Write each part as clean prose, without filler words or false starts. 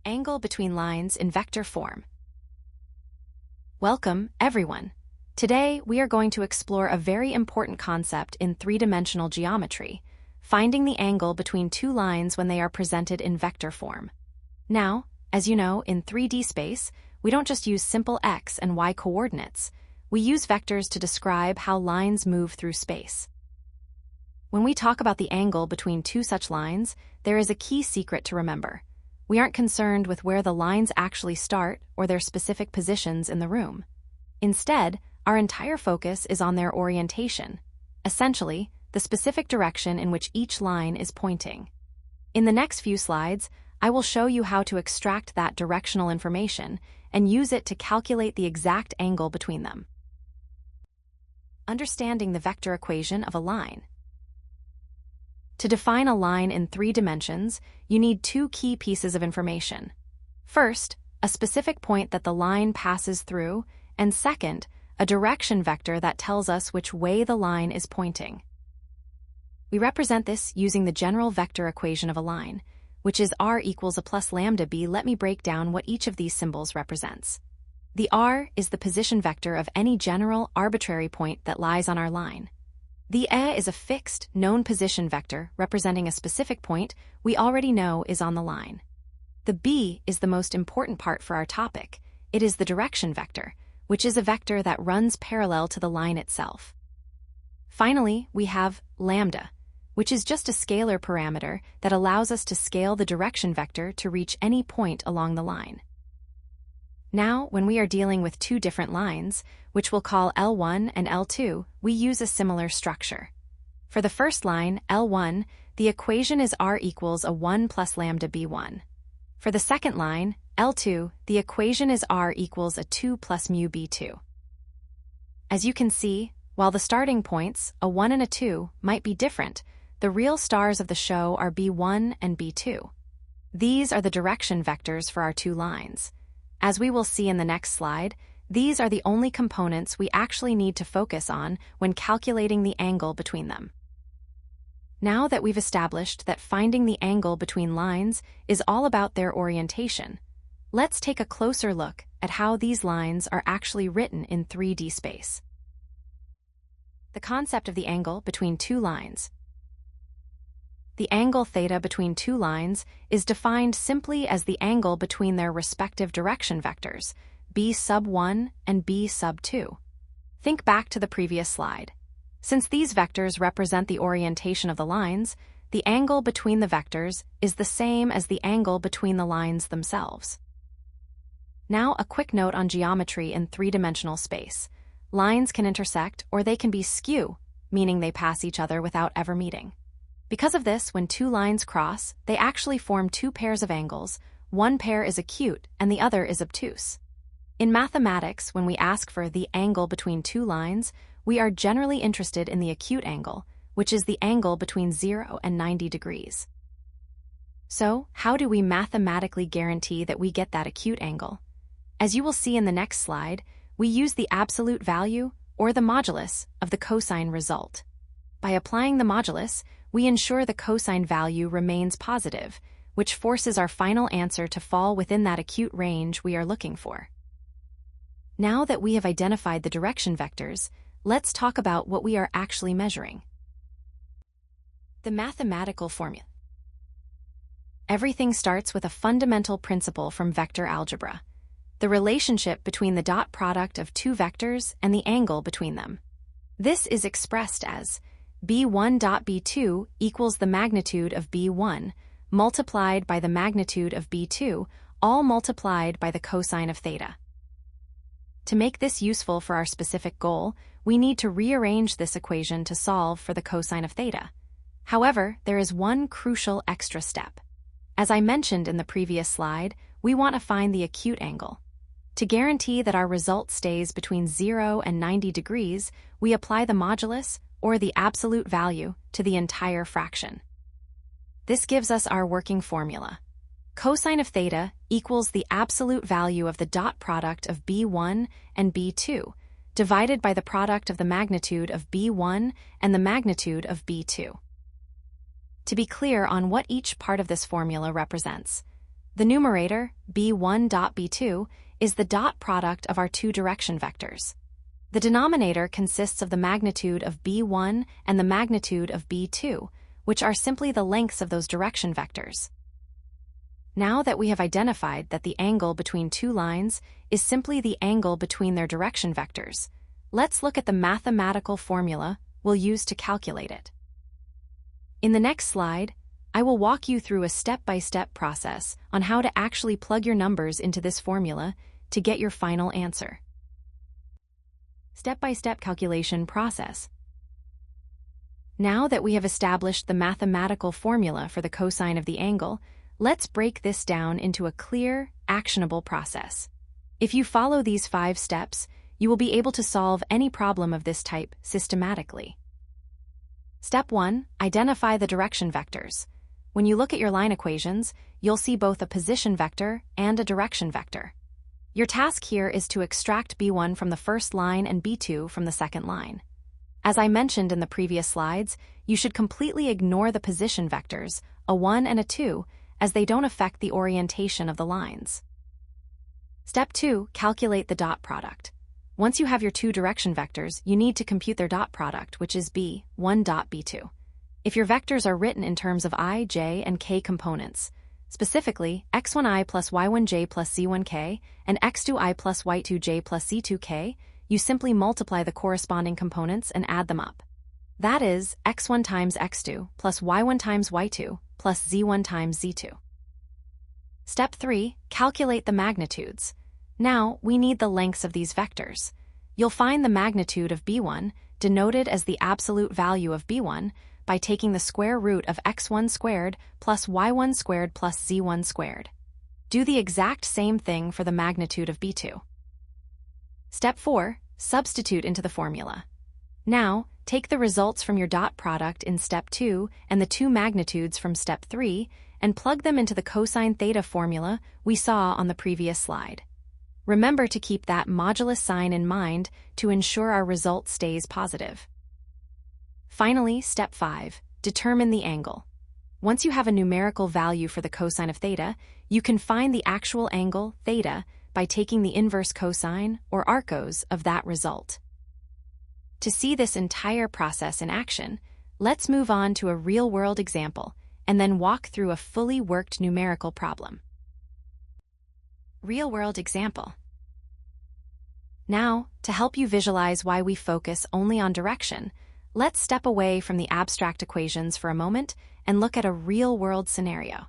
Angle between lines in vector form. Welcome, everyone. Today, we are going to explore a very important concept in three-dimensional geometry, finding the angle between two lines when they are presented in vector form. Now, as you know, in 3D space, we don't just use simple x and y coordinates. We use vectors to describe how lines move through space. When we talk about the angle between two such lines, there is a key secret to remember. We aren't concerned with where the lines actually start or their specific positions in the room. Instead, our entire focus is on their orientation, essentially, the specific direction in which each line is pointing. In the next few slides, I will show you how to extract that directional information and use it to calculate the exact angle between them. Understanding the vector equation of a line. To define a line in 3 dimensions, you need 2 key pieces of information. First, a specific point that the line passes through, and second, a direction vector that tells us which way the line is pointing. We represent this using the general vector equation of a line, which is r equals a plus lambda b. Let me break down what each of these symbols represents. The r is the position vector of any general, arbitrary point that lies on our line. The e is a fixed, known position vector representing a specific point we already know is on the line. The b is the most important part for our topic. It is the direction vector, which is a vector that runs parallel to the line itself. Finally, we have lambda, which is just a scalar parameter that allows us to scale the direction vector to reach any point along the line. Now, when we are dealing with 2 different lines, which we'll call L1 and L2, we use a similar structure. For the first line, L1, the equation is r equals a 1 plus lambda b1. For the second line, L2, the equation is r equals a 2 plus mu b2. As you can see, while the starting points, a 1 and a 2, might be different, the real stars of the show are b1 and b2. These are the direction vectors for our 2 lines. As we will see in the next slide, these are the only components we actually need to focus on when calculating the angle between them. Now that we've established that finding the angle between lines is all about their orientation, let's take a closer look at how these lines are actually written in 3D space. The concept of the angle between 2 lines. The angle theta between 2 lines is defined simply as the angle between their respective direction vectors, b sub 1 and b sub 2. Think back to the previous slide. Since these vectors represent the orientation of the lines, the angle between the vectors is the same as the angle between the lines themselves. Now, a quick note on geometry in 3-dimensional space. Lines can intersect or they can be skew, meaning they pass each other without ever meeting. Because of this, when 2 lines cross, they actually form 2 pairs of angles. One pair is acute and the other is obtuse. In mathematics, when we ask for the angle between 2 lines, we are generally interested in the acute angle, which is the angle between 0 and 90 degrees. So, how do we mathematically guarantee that we get that acute angle? As you will see in the next slide, we use the absolute value, or the modulus, of the cosine result. By applying the modulus, we ensure the cosine value remains positive, which forces our final answer to fall within that acute range we are looking for. Now that we have identified the direction vectors, let's talk about what we are actually measuring. The mathematical formula. Everything starts with a fundamental principle from vector algebra: the relationship between the dot product of 2 vectors and the angle between them. This is expressed as b1 dot b2 equals the magnitude of b1 multiplied by the magnitude of b2, all multiplied by the cosine of theta. To make this useful for our specific goal, we need to rearrange this equation to solve for the cosine of theta. However, there is one crucial extra step. As I mentioned in the previous slide, we want to find the acute angle. To guarantee that our result stays between 0 and 90 degrees, we apply the modulus, or the absolute value, to the entire fraction. This gives us our working formula. Cosine of theta equals the absolute value of the dot product of b1 and b2, divided by the product of the magnitude of b1 and the magnitude of b2. To be clear on what each part of this formula represents, The numerator, b1.b2, is the dot product of our two direction vectors. The denominator consists of the magnitude of b1 and the magnitude of b2, which are simply the lengths of those direction vectors. Now that we have identified that the angle between two lines is simply the angle between their direction vectors, let's look at the mathematical formula we'll use to calculate it. In the next slide, I will walk you through a step-by-step process on how to actually plug your numbers into this formula to get your final answer. Step-by-step calculation process. Now that we have established the mathematical formula for the cosine of the angle, let's break this down into a clear, actionable process. If you follow these 5 steps, you will be able to solve any problem of this type systematically. Step 1. Identify the direction vectors. When you look at your line equations, you'll see both a position vector and a direction vector. Your task here is to extract b1 from the first line and b2 from the second line. As I mentioned in the previous slides, you should completely ignore the position vectors, a 1 and a 2, as they don't affect the orientation of the lines. Step 2. Calculate the dot product. Once you have your two direction vectors, you need to compute their dot product, which is b1.b2. If your vectors are written in terms of I, j, and k components, specifically x1i plus y1j plus z1k and x2i plus y2j plus z2k, you simply multiply the corresponding components and add them up. That is x1 times x2 plus y1 times y2 plus z1 times z2. Step 3. Calculate the magnitudes. Now, we need the lengths of these vectors. You'll find the magnitude of b1, denoted as the absolute value of b1, by taking the square root of x1 squared plus y1 squared plus z1 squared. Do the exact same thing for the magnitude of b2. Step 4. Substitute into the formula. Now, take the results from your dot product in Step 2 and the two magnitudes from Step 3 and plug them into the cosine theta formula we saw on the previous slide. Remember to keep that modulus sign in mind to ensure our result stays positive. Finally, Step 5. Determine the angle. Once you have a numerical value for the cosine of theta, you can find the actual angle, theta, by taking the inverse cosine, or arcos, of that result. To see this entire process in action, let's move on to a real-world example and then walk through a fully worked numerical problem. Real-world example. Now, to help you visualize why we focus only on direction, let's step away from the abstract equations for a moment and look at a real-world scenario.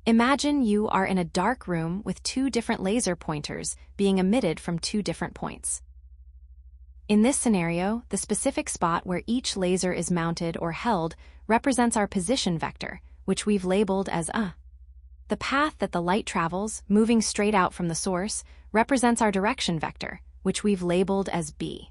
Imagine you are in a dark room with two different laser pointers being emitted from two different points. In this scenario, the specific spot where each laser is mounted or held represents our position vector, which we've labeled as A. The path that the light travels, moving straight out from the source, represents our direction vector, which we've labeled as B.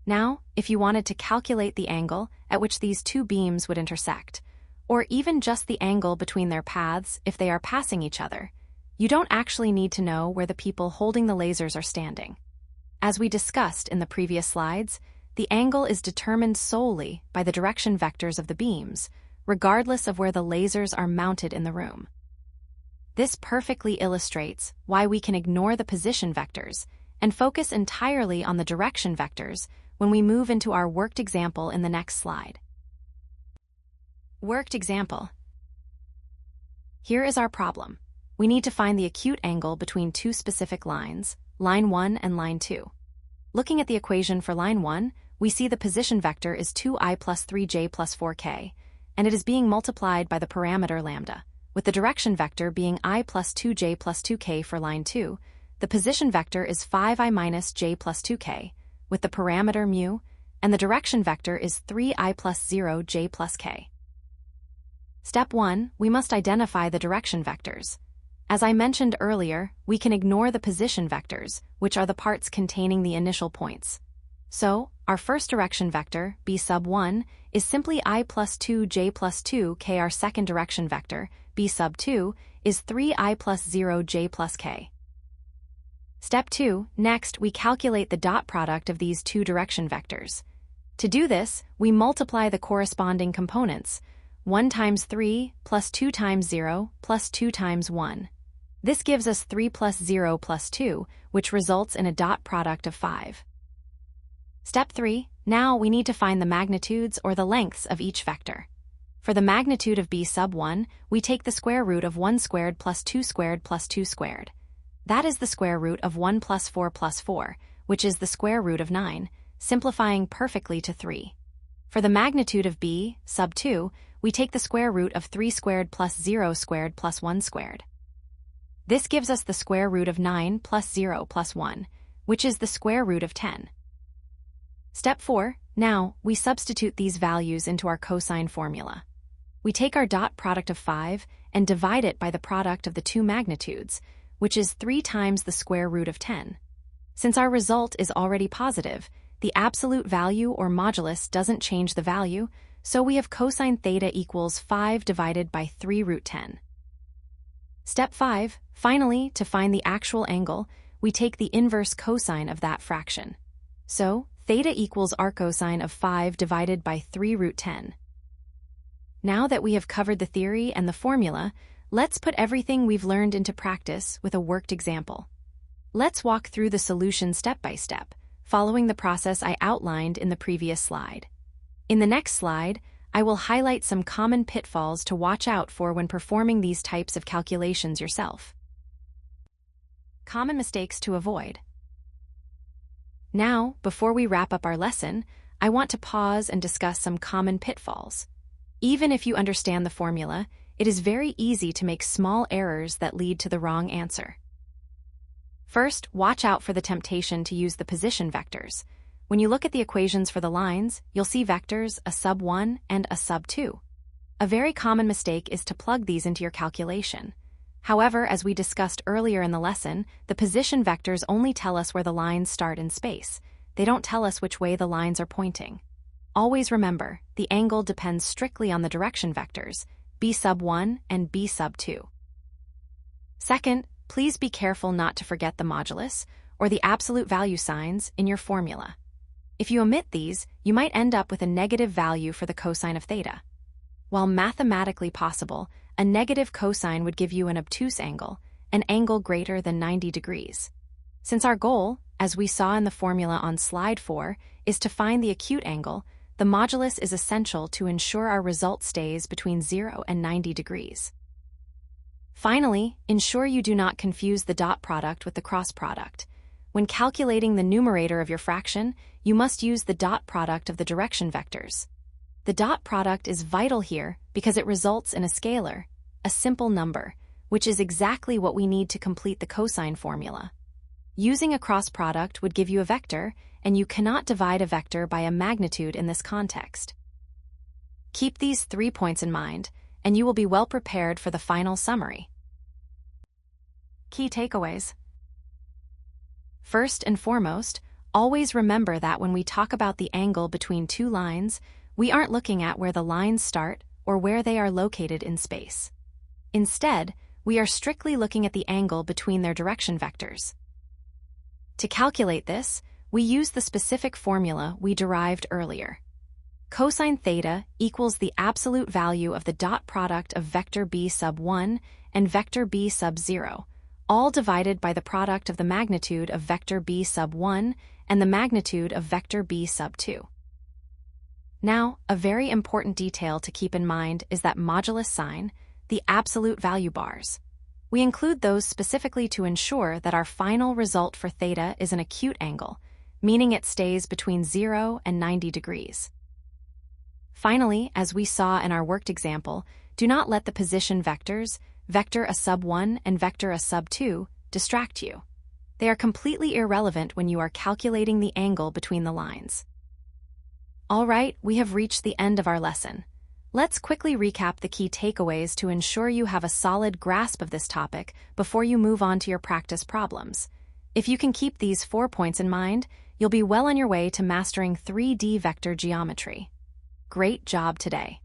Now, if you wanted to calculate the angle at which these two beams would intersect, or even just the angle between their paths if they are passing each other, you don't actually need to know where the people holding the lasers are standing. As we discussed in the previous slides, the angle is determined solely by the direction vectors of the beams, regardless of where the lasers are mounted in the room. This perfectly illustrates why we can ignore the position vectors and focus entirely on the direction vectors when we move into our worked example in the next slide. Worked example. Here is our problem. We need to find the acute angle between two specific lines, line 1 and line 2. Looking at the equation for line 1, we see the position vector is 2i plus 3j plus 4k, and it is being multiplied by the parameter lambda, with the direction vector being I plus 2j plus 2k for line 2. The position vector is 5i minus j plus 2k, with the parameter mu, and the direction vector is 3i plus 0j plus k. Step 1, we must identify the direction vectors. As I mentioned earlier, we can ignore the position vectors, which are the parts containing the initial points. So, our first direction vector, b sub 1, is simply I plus 2j plus 2k. Our second direction vector, b sub 2, is 3i plus 0j plus k. Step 2, next we calculate the dot product of these two direction vectors. To do this, we multiply the corresponding components, 1 times 3 plus 2 times 0 plus 2 times 1. This gives us 3 plus 0 plus 2, which results in a dot product of 5. Step 3. Now we need to find the magnitudes or the lengths of each vector. For the magnitude of b sub 1, we take the square root of 1 squared plus 2 squared plus 2 squared. That is the square root of 1 plus 4, which is the square root of 9, simplifying perfectly to 3. For the magnitude of b sub 2, we take the square root of 3 squared plus 0 squared plus 1 squared. This gives us the square root of 9 plus 0 plus 1, which is the square root of 10. Step 4. Now, we substitute these values into our cosine formula. We take our dot product of 5 and divide it by the product of the two magnitudes, which is 3 times the square root of 10. Since our result is already positive, the absolute value or modulus doesn't change the value, so we have cosine theta equals 5 divided by 3 root 10. Step 5. Finally, to find the actual angle, we take the inverse cosine of that fraction. So, theta equals arccosine of 5 divided by 3 root 10. Now that we have covered the theory and the formula, let's put everything we've learned into practice with a worked example. Let's walk through the solution step by step, following the process I outlined in the previous slide. In the next slide, I will highlight some common pitfalls to watch out for when performing these types of calculations yourself. Common mistakes to avoid. Now, before we wrap up our lesson, I want to pause and discuss some common pitfalls. Even if you understand the formula, it is very easy to make small errors that lead to the wrong answer. First, watch out for the temptation to use the position vectors. When you look at the equations for the lines, you'll see vectors a sub 1 and a sub 2. A very common mistake is to plug these into your calculation. However, as we discussed earlier in the lesson, the position vectors only tell us where the lines start in space. They don't tell us which way the lines are pointing. Always remember, the angle depends strictly on the direction vectors, b sub 1 and b sub 2. Second, please be careful not to forget the modulus, or the absolute value signs, in your formula. If you omit these, you might end up with a negative value for the cosine of theta. While mathematically possible, a negative cosine would give you an obtuse angle, an angle greater than 90 degrees. Since our goal, as we saw in the formula on slide 4, is to find the acute angle, the modulus is essential to ensure our result stays between 0 and 90 degrees. Finally, ensure you do not confuse the dot product with the cross product. When calculating the numerator of your fraction, you must use the dot product of the direction vectors. The dot product is vital here because it results in a scalar, a simple number, which is exactly what we need to complete the cosine formula. Using a cross product would give you a vector, and you cannot divide a vector by a magnitude in this context. Keep these 3 points in mind, and you will be well prepared for the final summary. Key takeaways. First and foremost, always remember that when we talk about the angle between two lines, we aren't looking at where the lines start or where they are located in space. Instead, we are strictly looking at the angle between their direction vectors. To calculate this, we use the specific formula we derived earlier. Cosine theta equals the absolute value of the dot product of vector b sub 1 and vector b sub 0, all divided by the product of the magnitude of vector b sub 1 and the magnitude of vector b sub 2. Now, a very important detail to keep in mind is that modulus sign, the absolute value bars. We include those specifically to ensure that our final result for theta is an acute angle, meaning it stays between 0 and 90 degrees. Finally, as we saw in our worked example, do not let the position vectors, vector a sub 1 and vector a sub 2, distract you. They are completely irrelevant when you are calculating the angle between the lines. All right, we have reached the end of our lesson. Let's quickly recap the key takeaways to ensure you have a solid grasp of this topic before you move on to your practice problems. If you can keep these 4 points in mind, you'll be well on your way to mastering 3D vector geometry. Great job today!